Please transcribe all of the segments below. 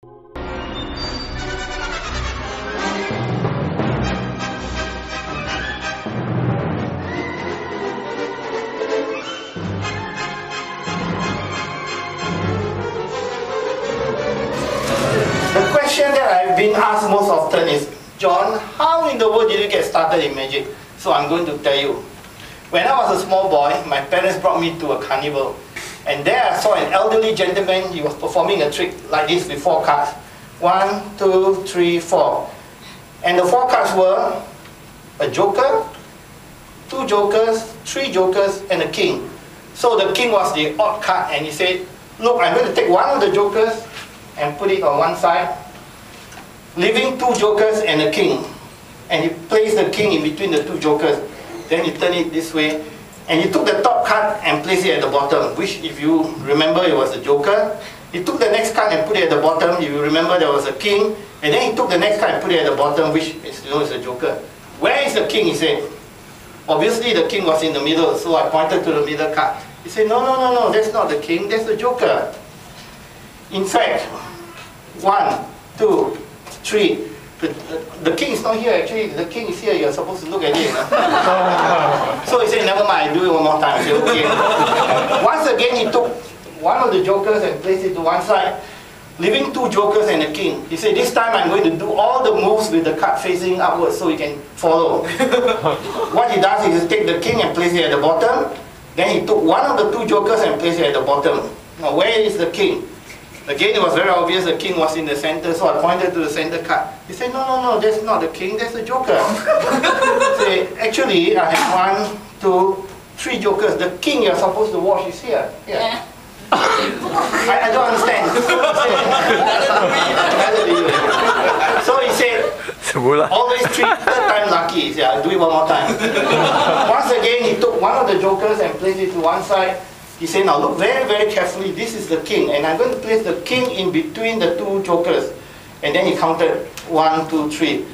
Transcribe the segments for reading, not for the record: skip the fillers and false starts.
The question that I've been asked most often is, John, how in the world did you get started in magic? So I'm going to tell you. When I was a small boy, my parents brought me to a carnival. And there I saw an elderly gentleman. He was performing a trick like this with 4 cards. 1, 2, 3, 4. And the 4 cards were a joker, 2 jokers, 3 jokers, and a king. So the king was the odd card, and he said, look, I'm going to take one of the jokers and put it on one side, leaving 2 jokers and a king. And he placed the king in between the 2 jokers. Then he turned it this way, and he took the top card and placed it at the bottom, which, if you remember, it was a joker. He took the next card and put it at the bottom. If you remember, there was a king. And then he took the next card and put it at the bottom, which is, is a joker. Where is the king? He said. Obviously, the king was in the middle, so I pointed to the middle card. He said, no, that's not the king, that's the joker. In fact, 1, 2, 3. The king is not here, actually. The king is here. You're supposed to look at it. So he said, never mind, do it one more time. I said, okay. Once again, he took one of the jokers and placed it to one side, leaving 2 jokers and a king. He said, this time I'm going to do all the moves with the card facing upwards so you can follow. What he does is he take the king and place it at the bottom. Then he took one of the 2 jokers and placed it at the bottom. Now, where is the king? Again, it was very obvious the king was in the center, so I pointed to the center card. He said, no, that's not the king, that's the joker. Say, actually, I have 1, 2, 3 jokers. The king you're supposed to watch is here. Yeah. I don't understand. So he said, always treat third time lucky. He said, I'll do it one more time. Once again, he took one of the jokers and placed it to one side. He said, now look very, very carefully. This is the king. And I'm going to place the king in between the 2 jokers. And then he counted 1, 2, 3.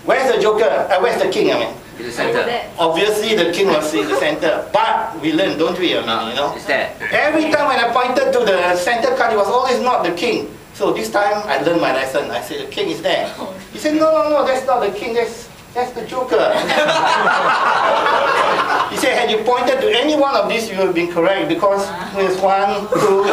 Where's the joker? Where's the king, I mean? In the center. Obviously, the king was in the center. But we learn, don't we? It's there. Every time when I pointed to the center card, it was always not the king. So this time, I learned my lesson. I said, the king is there. He said, no, that's not the king. That's the joker. He said, had you pointed to any one of these, you would have been correct because there's 1, 2...